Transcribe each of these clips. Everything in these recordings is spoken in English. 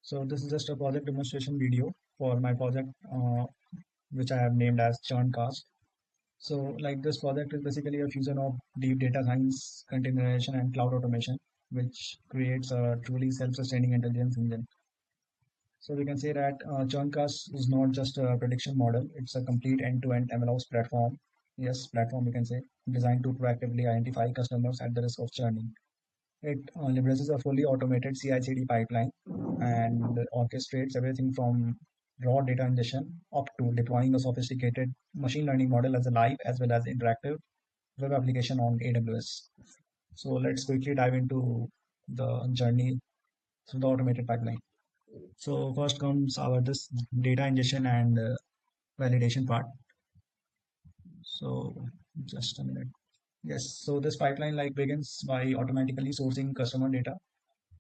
So this is just a project demonstration video for my project, which I have named as ChurnCast. So like this project is basically a fusion of deep data science, containerization, and cloud automation, which creates a truly self-sustaining intelligence engine. So we can say that ChurnCast is not just a prediction model; it's a complete end-to-end MLOps platform. Yes, platform we can say, designed to proactively identify customers at the risk of churning. It leverages a fully automated CI/CD pipeline and orchestrates everything from raw data ingestion up to deploying a sophisticated machine learning model as a live as well as interactive web application on AWS. So let's quickly dive into the journey through the automated pipeline. So first comes our this data ingestion and validation part. So just a minute. Yes, so this pipeline like begins by automatically sourcing customer data.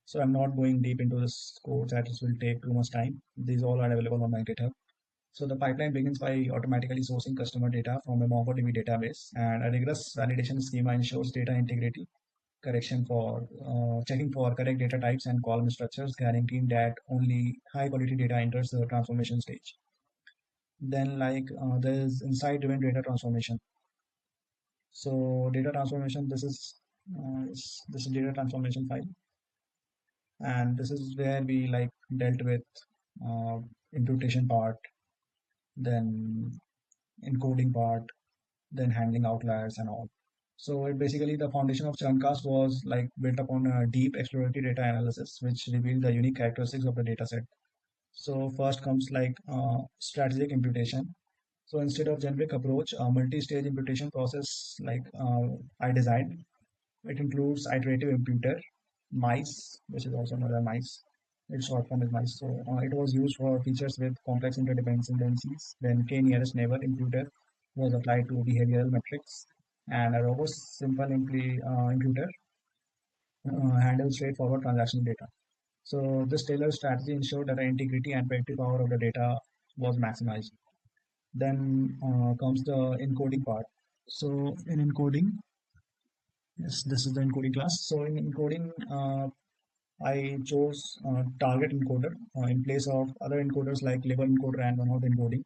So I'm not going deep into this code that this will take too much time. These all are available on my GitHub. So the pipeline begins by automatically sourcing customer data from a MongoDB database, and a rigorous validation schema ensures data integrity, correction for checking for correct data types and column structures, guaranteeing that only high quality data enters the transformation stage. Then there is insight-driven data transformation. So data transformation, this is data transformation file, and this is where we like dealt with uh, imputation part, then encoding part, then handling outliers and all. So it basically the foundation of ChurnCast was like built upon a deep exploratory data analysis, which revealed the unique characteristics of the data set. So first comes strategic imputation. So instead of generic approach, a multi-stage imputation process I designed. It includes iterative imputer, mice, which is also known as mice. Its short form is mice. So it was used for features with complex interdependencies. Then k nearest neighbor imputer was applied to behavioral metrics, and a robust simple imputer handles straightforward transactional data. So this tailored strategy ensured that the integrity and predictive power of the data was maximized. Then comes the encoding part. So in encoding, yes, this is the encoding class. So in encoding, I chose target encoder in place of other encoders like label encoder and one-hot encoding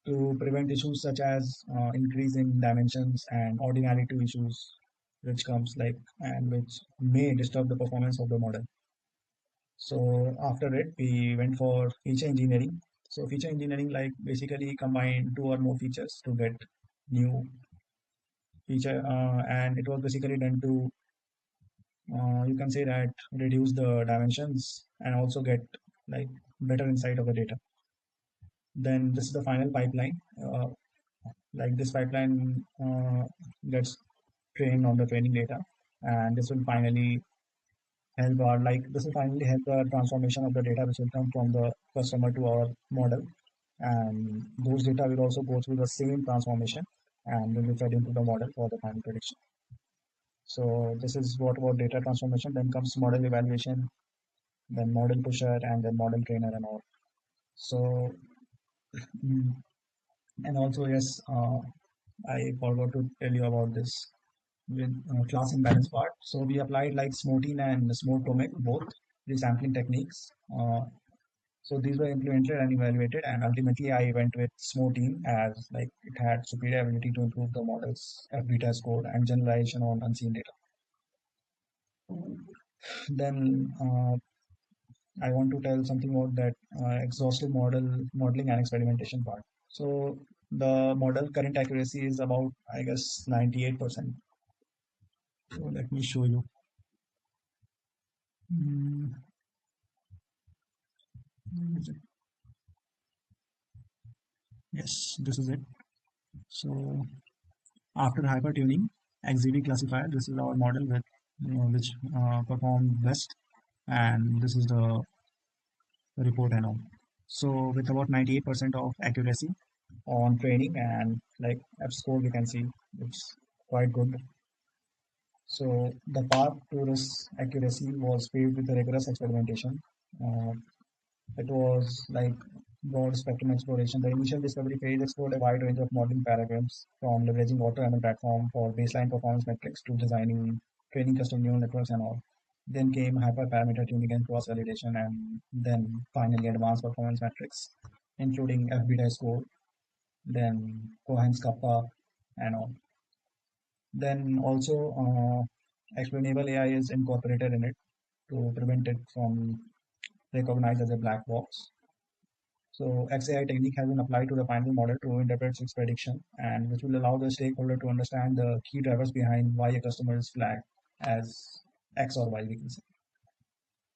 to prevent issues such as increase in dimensions and ordinality issues, which comes like and which may disturb the performance of the model. So after it, we went for feature engineering. So feature engineering like basically combine two or more features to get new feature, and it was basically done to you can say that reduce the dimensions and also get like better insight of the data. Then this is the final pipeline. Like this pipeline gets trained on the training data, and this will finally help the transformation of the data which will come from the customer to our model, and those data will also go through the same transformation and will be fed into the model for the final prediction. So this is what about data transformation. Then comes model evaluation, then model pusher, and then model trainer and all. So, mm, and also, yes, I forgot to tell you about this with class imbalance part. So we applied like Smotin and Smotomic, both resampling techniques. So these were implemented and evaluated, and ultimately I went with Smotin as like it had superior ability to improve the model's F-beta score and generalization on unseen data. Then I want to tell something about that exhaustive modeling and experimentation part. So the model current accuracy is about, I guess, 98%. So let me show you. Mm, yes, this is it. So after hyper tuning, XGB classifier, this is our model with which performed best, and this is the report and all. So with about 98% of accuracy on training and like F score, we can see it's quite good. So the path to this accuracy was paved with a rigorous experimentation. Uh, it was like broad spectrum exploration. The initial discovery phase explored a wide range of modeling paradigms, from leveraging AutoML platform for baseline performance metrics to designing training custom neural networks and all. Then came hyperparameter tuning and cross validation, and then finally advanced performance metrics, including F beta score, then Cohen's kappa, and all. Then also explainable AI is incorporated in it to prevent it from recognized as a black box. So XAI technique has been applied to the final model to interpret its prediction, and which will allow the stakeholder to understand the key drivers behind why a customer is flagged as X or Y, we can say.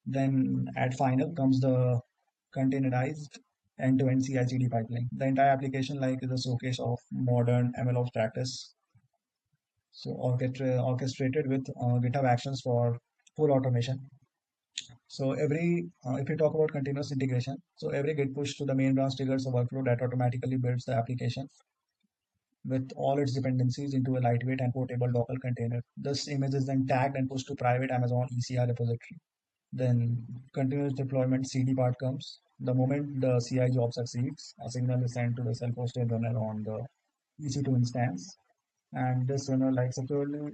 Then at final comes the containerized end-to-end CI/CD pipeline. The entire application like is a showcase of modern MLOps practice. So orchestrated with GitHub Actions for full automation. So if you talk about continuous integration, so every Git push to the main branch triggers a workflow that automatically builds the application with all its dependencies into a lightweight and portable Docker container. This image is then tagged and pushed to private Amazon ECR repository. Then continuous deployment CD part comes. The moment the CI job succeeds, a signal is sent to the self-hosted runner on the EC2 instance, and this runner like securely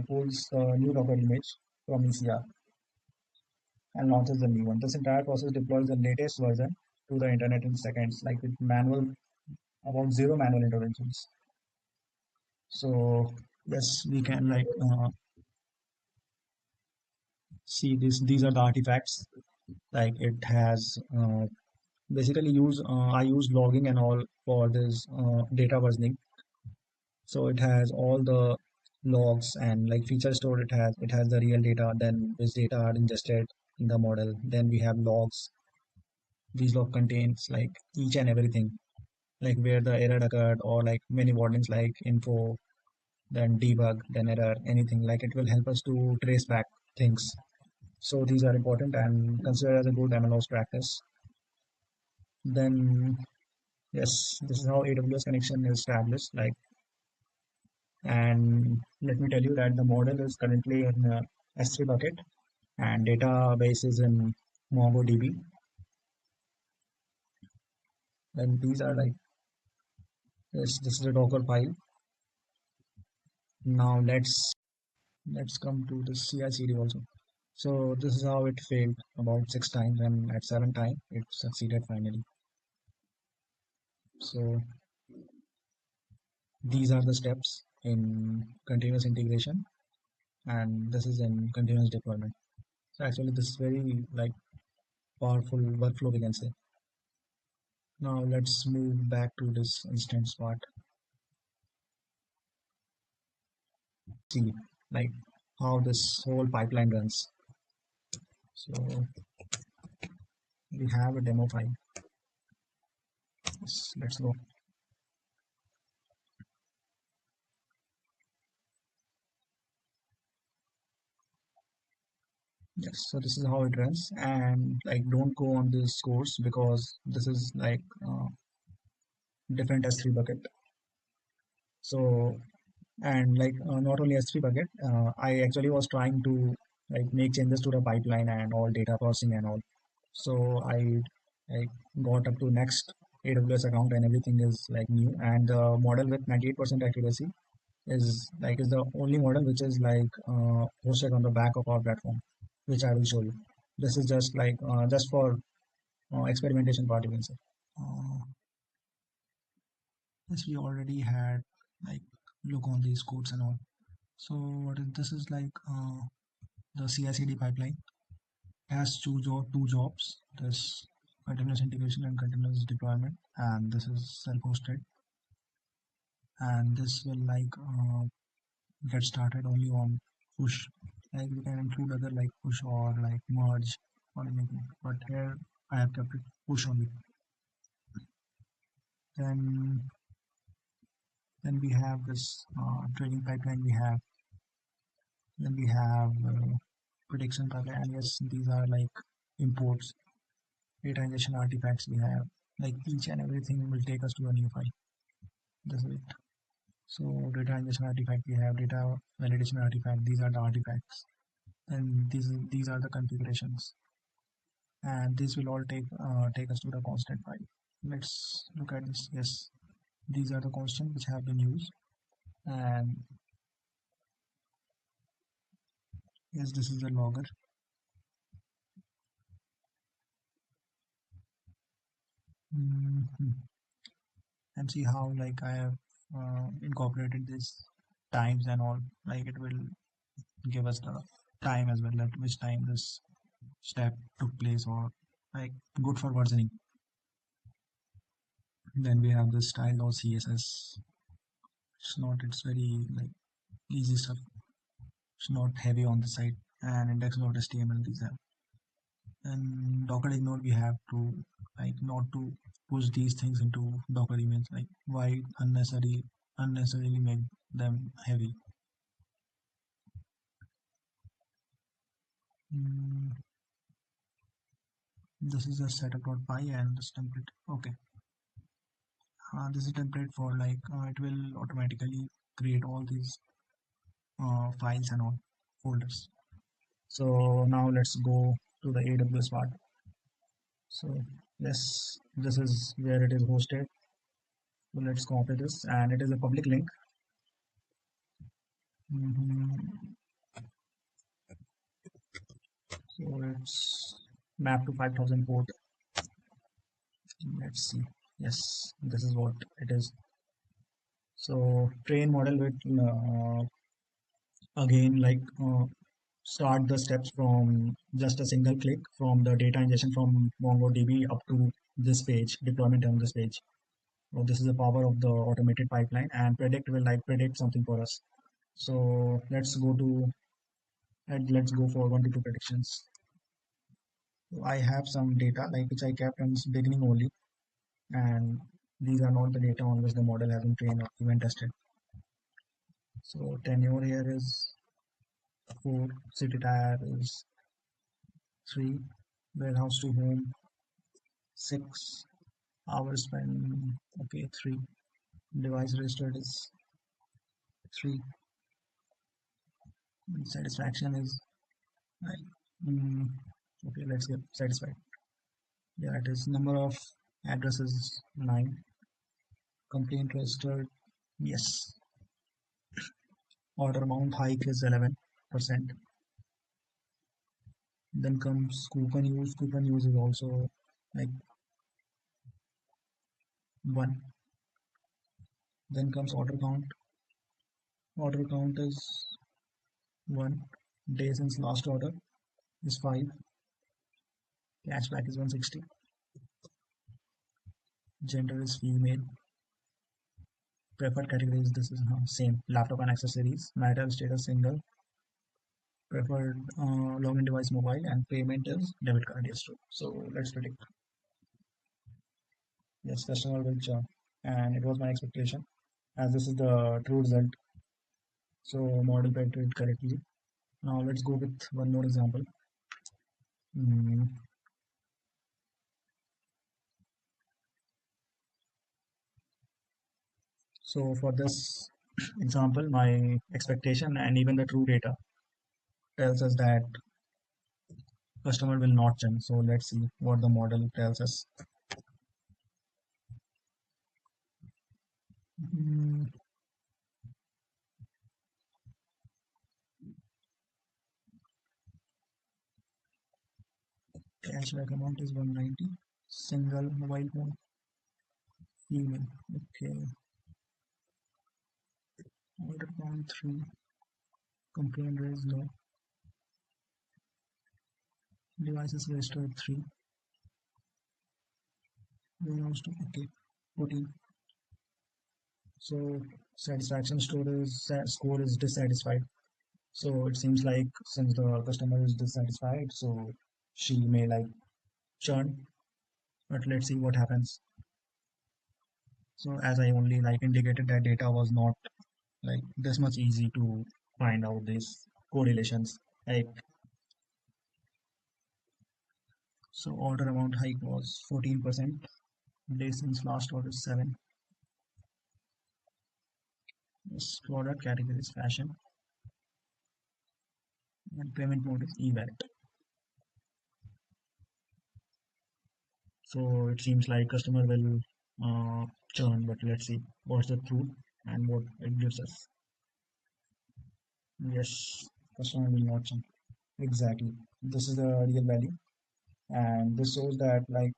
pulls the new Docker image from ECR and launches the new one. This entire process deploys the latest version to the internet in seconds, like with manual about zero manual interventions. So yes, we can like see this. These are the artifacts. Like it has basically use I use logging and all for this data versioning. So it has all the logs and like feature store. It has the real data. Then this data are ingested in the model. Then we have logs. These log contains like each and everything, like where the error occurred or like many warnings like info, then debug, then error, anything like it will help us to trace back things. So these are important and considered as a good MLOps practice. Then yes, this is how AWS connection is established. Like, and let me tell you that the model is currently in S3 bucket and database is in MongoDB. Then these are like yes, this is a Docker file. Now let's come to the CI/CD also. So this is how it failed about 6 times, and at 7th time it succeeded finally. So these are the steps in continuous integration, and this is in continuous deployment. So actually, this is very like powerful workflow we can say. Now let's move back to this instance part. See like how this whole pipeline runs. So we have a demo file. Yes, let's go. Yes, so this is how it runs, and like don't go on this course because this is like different S3 bucket. So and like not only S3 bucket, I actually was trying to like make changes to the pipeline and all data processing and all. So I got up to next AWS account and everything is like new, and the model with 98% accuracy is the only model which is like hosted on the back of our platform, which I will show you. This is just like just for experimentation part, you can say. Uh, yes, we already had like look on these codes and all. So this is like the CI/CD pipeline has two jobs. This continuous integration and continuous deployment, and this is self-hosted. And this will like get started only on push. Like we can include other like push or like merge or anything. But here I have kept it push only. Then then we have this training pipeline. We have prediction pipeline. And yes, these are like imports, data ingestion artifacts. We have like each and everything will take us to a new file. This is it. So data ingestion artifact, we have data validation artifact. These are the artifacts, and these are the configurations, and this will all take us to the constant file. Let's look at this. Yes, these are the constants which have been used, and yes, this is the logger. Mhm. And see how like I have incorporated this times and all. Like it will give us the time as well, at which time this step took place, or like good for versioning. Then we have this style or CSS. It's not. It's very like easy stuff. It's not heavy on the side. And index.html these have. And Docker ignore we have to like not to push these things into Docker images. Like why unnecessarily make them heavy. Mm, this is a setup.py and this template. Okay, this is a template for like it will automatically create all these files and all folders. So now let's go to the AWS part. So yes, this is where it is hosted. So let's copy this, and it is a public link. Mhm. So it's mapped to 5000 port. Let's see. Yes, this is what it is. So train model with again like start the steps from just a single click from the data ingestion from MongoDB up to this page, deployment on this page. So this is the power of the automated pipeline, and predict will like predict something for us. So let's go to and let's go for 1 to 2 predictions. So I have some data like which I kept in beginning only, and these are not the data on which the model has been trained or even tested. So tenure here is 4, city tire is 3, warehouse to home 6, hours spent okay 3, device registered is 3, satisfaction is like mm, okay, let's get satisfied. Yeah, it is number of addresses 9, complaint registered yes, order amount hike is 11%. Then comes coupon use is also like 1. Then comes order count is 1, day since last order is 5, cashback is 160, gender is female, preferred categories this is same, laptop and accessories, marital status single, preferred login device mobile, and payment is debit card, yes true. So let's predict. Yes, customer will churn, and it was my expectation as this is the true result. So model predicted it correctly. Now let's go with one more example. Mm, So for this example, my expectation and even the true data tells us that customer will not churn. So let's see what the model tells us. Mm, Cashback amount is 190. Single mobile phone, female. Okay. Order count 3. Complaint raised no. Devices registered 3. Warehouse 2. Okay. 14. So satisfaction score is dissatisfied. So it seems like since the customer is dissatisfied, so she may like churn, but let's see what happens. So as I only like indicated that data was not like this much easy to find out these correlations. Like so order amount hike was 14%, days since last order 7, this product category is fashion, and payment mode is e-wallet. So it seems like customer will churn, but let's see what's the truth and what it gives us. Yes, customer will not churn. Exactly. This is the real value, and this shows that like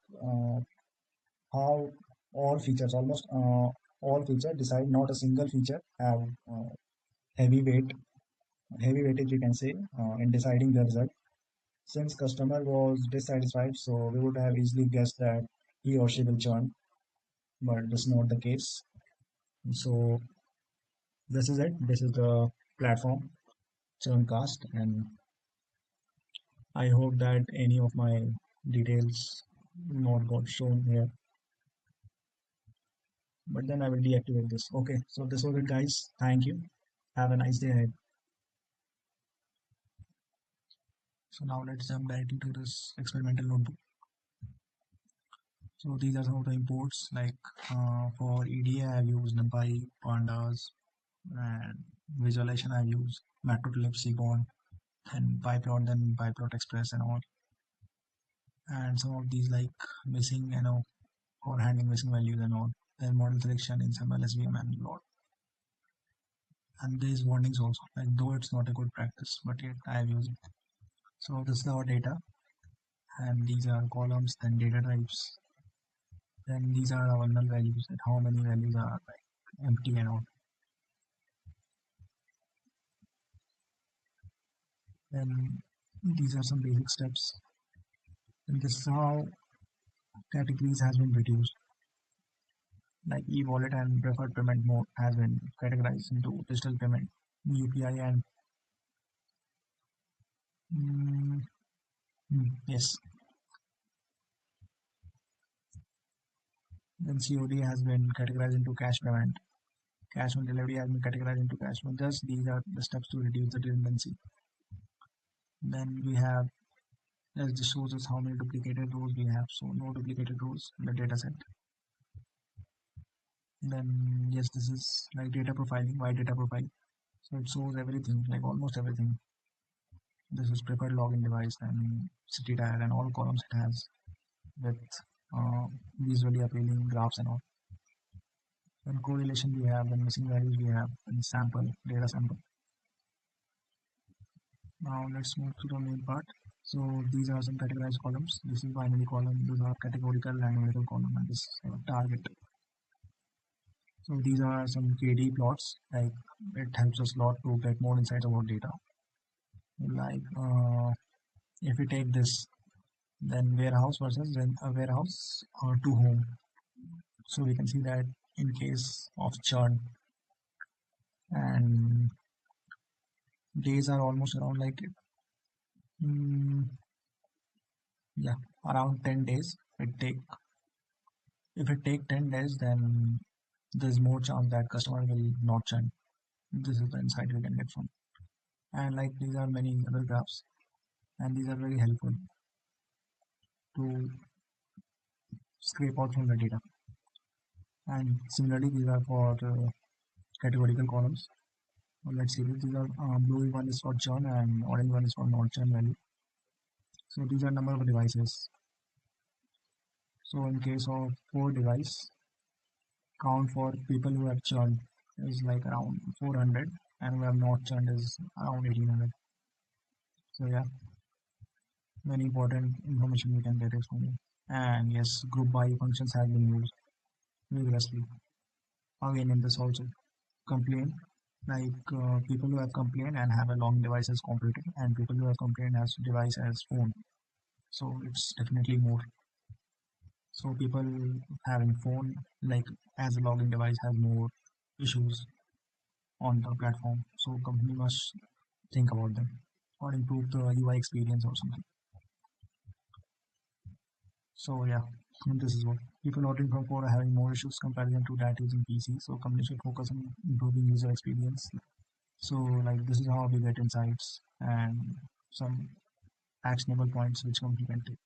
how all features, almost all features decide, not a single feature have heavy weight, heavy weightage you can say in deciding the result. Since customer was dissatisfied, so we would have easily guessed that he or she will churn, but this is not the case. So this is it. This is the platform ChurnCast, and I hope that any of my details not got shown here. But then I will deactivate this. Okay, so this was it, guys. Thank you. Have a nice day ahead. So now let's jump directly to this experimental notebook. So these are some of the imports. Like for EDA, I've used NumPy, Pandas, and visualization I've used Matplotlib, Seaborn, and PyPlot, then PyPlot Express and all. And some of these like missing, or handling missing values and all. Then model selection in XML, SVM, and a lot. And there's warnings also, like though it's not a good practice, but yet I have used it. So this is our data, and these are columns, then data types. Then these are our null values, and how many values are like empty and all. Then these are some basic steps. And this is how categories has been reduced. Like e-wallet and preferred payment mode has been categorized into digital payment, UPI, and mm, yes. Then COD has been categorized into cash payment. Cash on delivery has been categorized into cash on. Just these are the steps to reduce the redundancy. Then we have, as this shows us how many duplicated rows we have. So no duplicated rows in the data set. Then yes, this is like data profiling. Why data profile? So it shows everything, like almost everything. This is preferred login device and city tag and all columns it has with uh, visually appealing graphs and all. Then correlation we have, then missing values we have, and sample, data sample. Now let's move to the main part. So these are some categorized columns. This is binary column, these are categorical and numerical column, and this is target. So these are some KD plots. Like it helps us a lot to get more insights about data. Like if we take this, then warehouse versus then a warehouse to home. So we can see that in case of churn, and days are almost around like mm, yeah, around 10 days. If it take 10 days, then there's more chance that customer will not churn. This is the insight we can get from. And like these are many other graphs, and these are very helpful to scrape out from the data. And similarly, these are for categorical columns. Let's see, these are blue one is for churn and orange one is for not churn value. So these are number of devices. So in case of 4 device, count for people who have churned is like around 400, and who have not churned is around 1800. So yeah, very important information we can get it from here. And yes, group by functions have been used vigorously. Again in this also, complaint, like people who have complained and have a long device as computer, and people who have complained as device as phone. So it's definitely more. So people having phone like as a login device has more issues on the platform. So company must think about them or improve the UI experience or something. So yeah, this is what people ordering from phone are having more issues comparison to that using PC. So company should focus on improving user experience. So like this is how we get insights and some actionable points which company can take.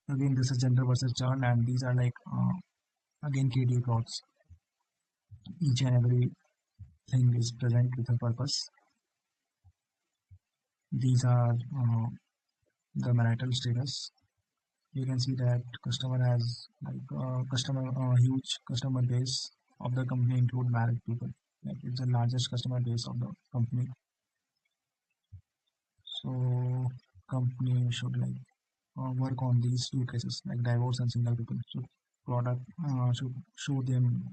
Again, this is gender versus churn, and these are like again KDA plots. Each and every thing is present with a purpose. These are the marital status. You can see that customer has like customer huge customer base of the company include married people. Like it's the largest customer base of the company. So company should like work on these two cases like divorce and single people. So product should show them,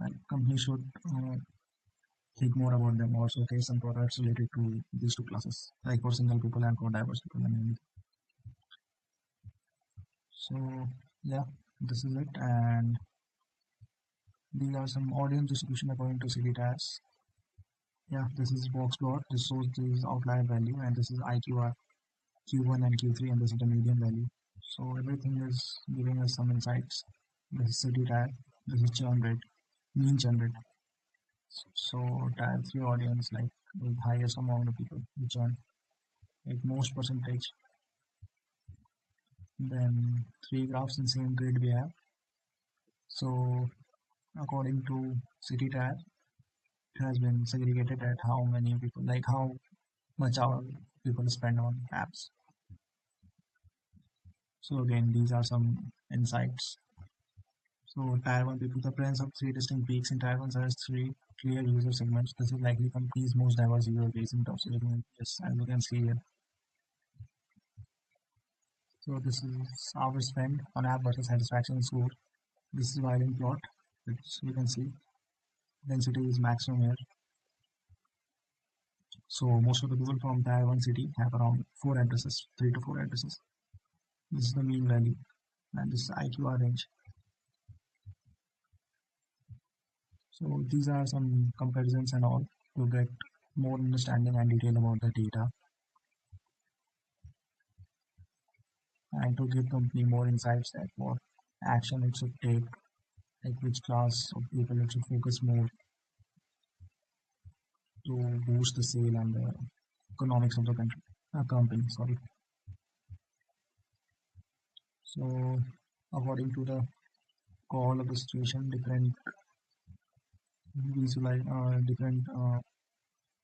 like company should think more about them, also take some products related to these two classes, like for single people and for diverse people. And so yeah, this is it. And these are some audience distribution according to city tags. Yeah, this is box plot. This shows this outlier value, and this is IQR Q1 and Q3, and this is the median value. So everything is giving us some insights. This is city tag. This is churn rate, mean churn rate. So tag three audience, like with highest amount of people who churn, like most percentage. Then three graphs in same grid we have. So according to city tag, it has been segregated at how many people, like how much hour people spend on apps. So again, these are some insights. So Tier 1 people, the presence of three distinct peaks in Tier 1 has three clear user segments. This is likely company's most diverse user base in terms of segment, just as you can see here. So this is our spend on app versus satisfaction score. This is violin plot, which you can see. Density is maximum here. So most of the people from Tier 1 city have around four addresses, three to four addresses. This is the mean value, and this is IQR range. So these are some comparisons and all to get more understanding and detail about the data, and to give company more insights that what action it should take, like which class of people it should focus more to boost the sale and the economics of the country, company. Sorry. So according to the call of the situation, different visualize, different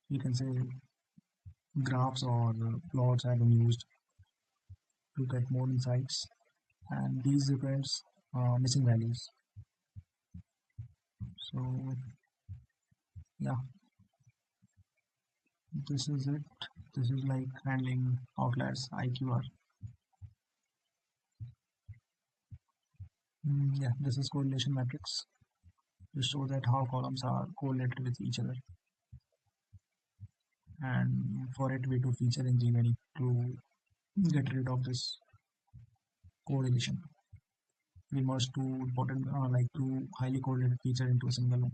you can say graphs or plots have been used to get more insights, and these represents missing values. So yeah, this is it. This is like handling outliers IQR. Yeah, this is correlation matrix to show that how columns are correlated with each other. And for it, we do feature engineering to get rid of this correlation. We merge two important, like two highly correlated feature into a single one.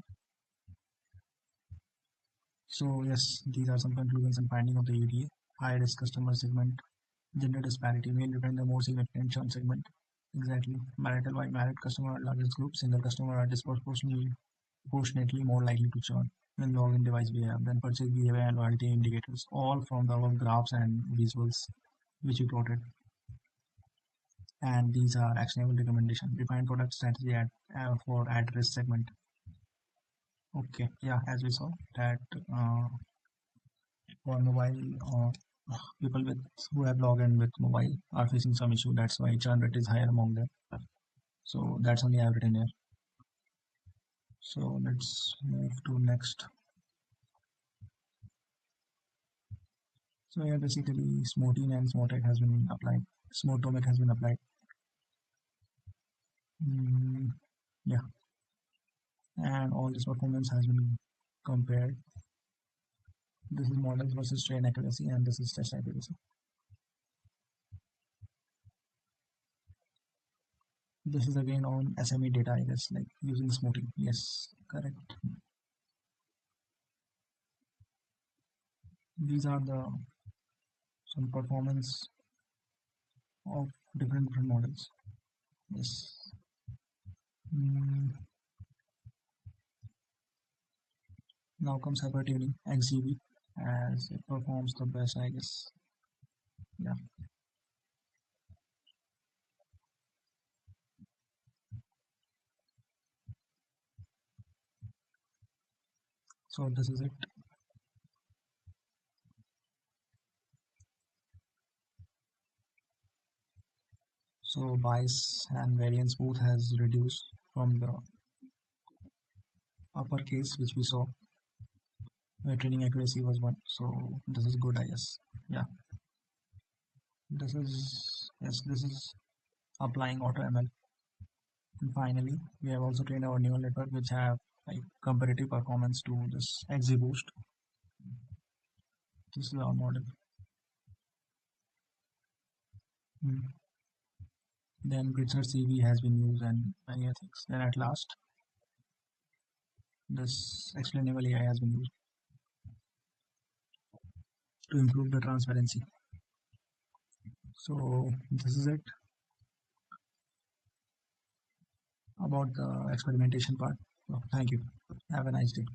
So yes, these are some conclusions and finding of the UDA. High risk customer segment, gender disparity, male return the more significant churn segment. Exactly. Marital while married customer are largest group, single customer are disproportionately more likely to churn when login device behavior, then purchase behavior and loyalty indicators, all from the above graphs and visuals which we plotted. And these are actionable recommendations. Define product strategy for at risk segment. Okay, yeah, as we saw that for mobile, people with who have logged in with mobile are facing some issue. That's why churn rate is higher among them. So that's only I've written here. So let's move to next. So yeah, basically Smotin and Smotek has been applied. Smotomic has been applied. Yeah, and all this performance has been compared. This is models versus train accuracy, and this is test accuracy. This is again on SME data, I guess, like using Smotin. Yes, correct. These are the some performance of different models. Yes. Mm, Now comes hyper tuning XGB as it performs the best, I guess. Yeah. So this is it. So bias and variance both has reduced from the upper case which we saw. Training accuracy was one. So this is good, I guess. Yeah. This is applying auto ML. And finally, we have also trained our neural network, which have like comparative performance to this XGBoost. This is our model. Hmm. Then Grid CV has been used and many other things. Then at last, this explainable AI has been used to improve the transparency. So this is it about the experimentation part. So, thank you. Have a nice day.